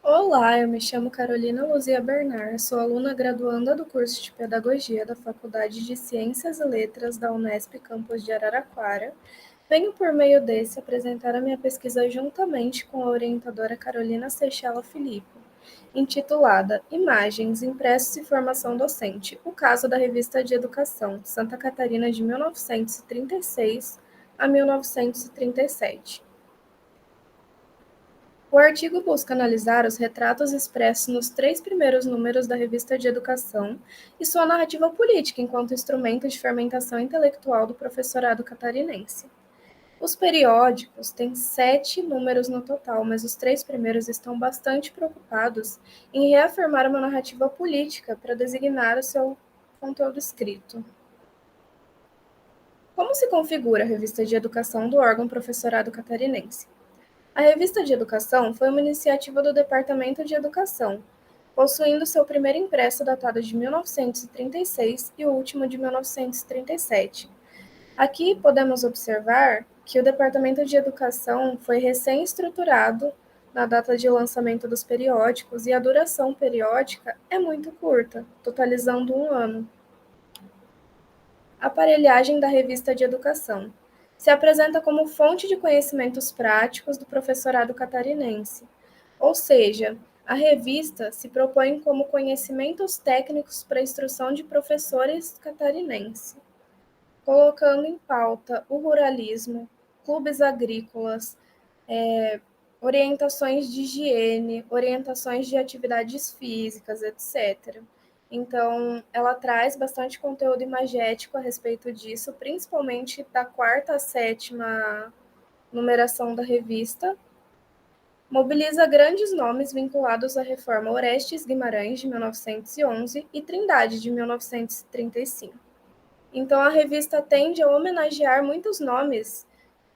Olá, eu me chamo Carolina Luzia Bernard, sou aluna graduanda do curso de Pedagogia da Faculdade de Ciências e Letras da Unesp Campus de Araraquara. Venho, por meio desse, apresentar a minha pesquisa juntamente com a orientadora Carolina Seixela Filippo, intitulada Imagens, Impressos e Formação Docente, o caso da Revista de Educação, Santa Catarina de 1936 a 1937. O artigo busca analisar os retratos expressos nos 3 primeiros números da Revista de Educação e sua narrativa política enquanto instrumento de fermentação intelectual do professorado catarinense. Os periódicos têm 7 números no total, mas os 3 primeiros estão bastante preocupados em reafirmar uma narrativa política para designar o seu conteúdo escrito. Como se configura a Revista de Educação do órgão professorado catarinense? A Revista de Educação foi uma iniciativa do Departamento de Educação, possuindo seu primeiro impresso datado de 1936 e o último de 1937. Aqui podemos observar que o Departamento de Educação foi recém-estruturado na data de lançamento dos periódicos e a duração periódica é muito curta, totalizando 1 ano. Aparelhagem da Revista de Educação. Se apresenta como fonte de conhecimentos práticos do professorado catarinense, ou seja, a revista se propõe como conhecimentos técnicos para a instrução de professores catarinenses, colocando em pauta o ruralismo, clubes agrícolas, orientações de higiene, orientações de atividades físicas, etc. Então, ela traz bastante conteúdo imagético a respeito disso, principalmente da 4ª à 7ª numeração da revista. Mobiliza grandes nomes vinculados à reforma Orestes Guimarães, de 1911, e Trindade, de 1935. Então, a revista tende a homenagear muitos nomes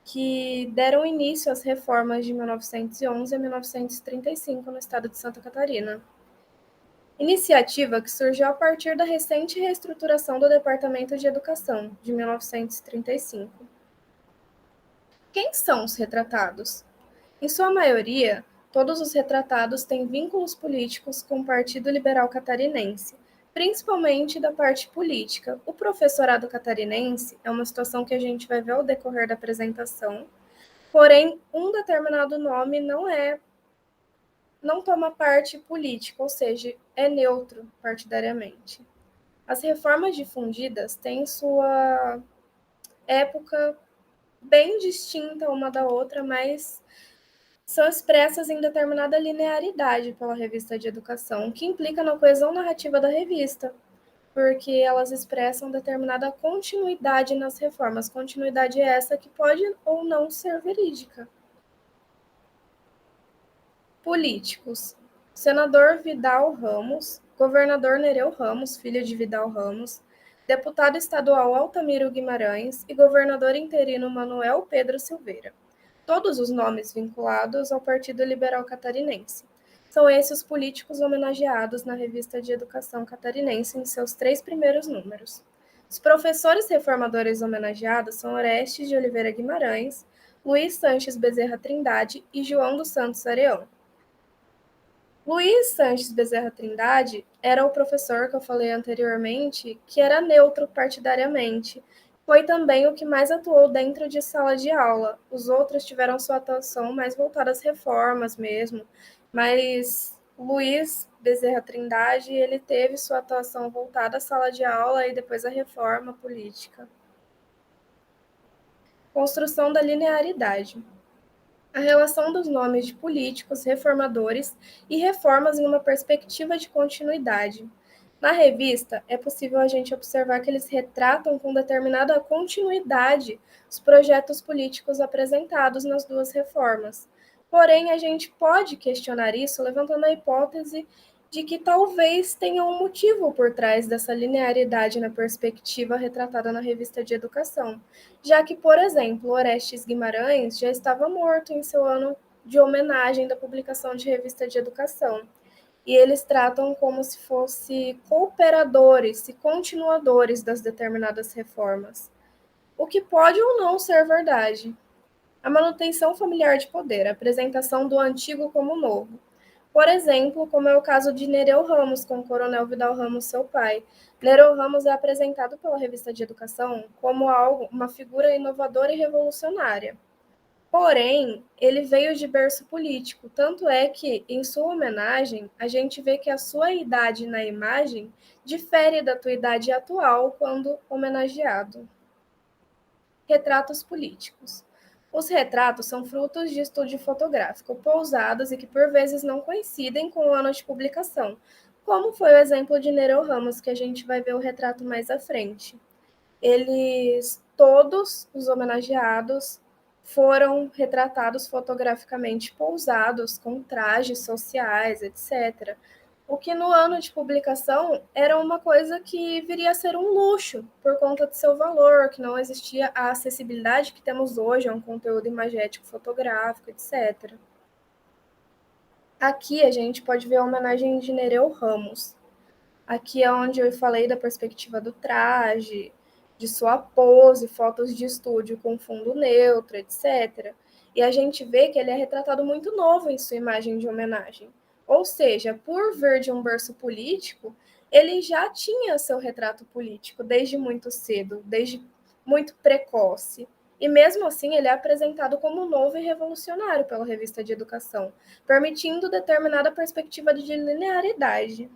que deram início às reformas de 1911 a 1935 no estado de Santa Catarina. Iniciativa que surgiu a partir da recente reestruturação do Departamento de Educação, de 1935. Quem são os retratados? Em sua maioria, todos os retratados têm vínculos políticos com o Partido Liberal Catarinense, principalmente da parte política. O professorado catarinense é uma situação que a gente vai ver ao decorrer da apresentação, porém, um determinado nome não toma parte política, ou seja, é neutro partidariamente. As reformas difundidas têm sua época bem distinta uma da outra, mas são expressas em determinada linearidade pela revista de educação, o que implica na coesão narrativa da revista, porque elas expressam determinada continuidade nas reformas. Continuidade essa que pode ou não ser verídica. Políticos: senador Vidal Ramos, governador Nereu Ramos, filho de Vidal Ramos, deputado estadual Altamiro Guimarães e governador interino Manuel Pedro Silveira. Todos os nomes vinculados ao Partido Liberal Catarinense. São esses os políticos homenageados na Revista de Educação Catarinense em seus 3 primeiros números. Os professores reformadores homenageados são Orestes de Oliveira Guimarães, Luiz Sanches Bezerra Trindade e João dos Santos Areão. Luiz Sanches Bezerra Trindade era o professor que eu falei anteriormente, que era neutro partidariamente. Foi também o que mais atuou dentro de sala de aula. Os outros tiveram sua atuação mais voltada às reformas mesmo, mas Luiz Bezerra Trindade, ele teve sua atuação voltada à sala de aula e depois à reforma política. Construção da linearidade. A relação dos nomes de políticos, reformadores e reformas em uma perspectiva de continuidade. Na revista, é possível a gente observar que eles retratam com determinada continuidade os projetos políticos apresentados nas 2 reformas. Porém, a gente pode questionar isso levantando a hipótese de que talvez tenha um motivo por trás dessa linearidade na perspectiva retratada na revista de educação, já que, por exemplo, Orestes Guimarães já estava morto em seu ano de homenagem da publicação de revista de educação, e eles tratam como se fossem cooperadores e continuadores das determinadas reformas, o que pode ou não ser verdade. A manutenção familiar de poder, a apresentação do antigo como novo. Por exemplo, como é o caso de Nereu Ramos, com o Coronel Vidal Ramos, seu pai. Nereu Ramos é apresentado pela revista de educação como uma figura inovadora e revolucionária. Porém, ele veio de berço político, tanto é que, em sua homenagem, a gente vê que a sua idade na imagem difere da tua idade atual quando homenageado. Retratos políticos. Os retratos são frutos de estúdio fotográfico, pousados e que por vezes não coincidem com o ano de publicação, como foi o exemplo de Nereu Ramos, que a gente vai ver o retrato mais à frente. Todos os homenageados, foram retratados fotograficamente pousados, com trajes sociais, etc. O que no ano de publicação era uma coisa que viria a ser um luxo, por conta de seu valor, que não existia a acessibilidade que temos hoje a um conteúdo imagético fotográfico, etc. Aqui a gente pode ver a homenagem de Nereu Ramos. Aqui é onde eu falei da perspectiva do traje, de sua pose, fotos de estúdio com fundo neutro, etc. E a gente vê que ele é retratado muito novo em sua imagem de homenagem. Ou seja, por vir de um berço político, ele já tinha seu retrato político desde muito cedo, desde muito precoce. E mesmo assim, ele é apresentado como novo e revolucionário pela revista de educação, permitindo determinada perspectiva de linearidade.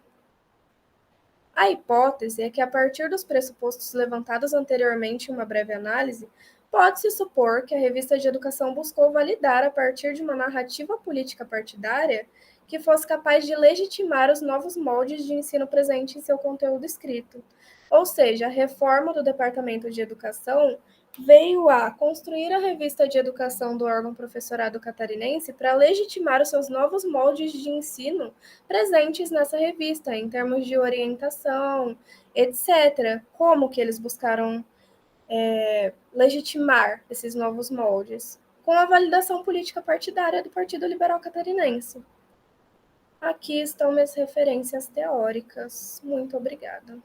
A hipótese é que, a partir dos pressupostos levantados anteriormente em uma breve análise, pode-se supor que a revista de educação buscou validar, a partir de uma narrativa política partidária, que fosse capaz de legitimar os novos moldes de ensino presentes em seu conteúdo escrito. Ou seja, a reforma do Departamento de Educação veio a construir a revista de educação do órgão professorado catarinense para legitimar os seus novos moldes de ensino presentes nessa revista, em termos de orientação, etc. Como que eles buscaram legitimar esses novos moldes? Com a validação política partidária do Partido Liberal Catarinense. Aqui estão minhas referências teóricas. Muito obrigada.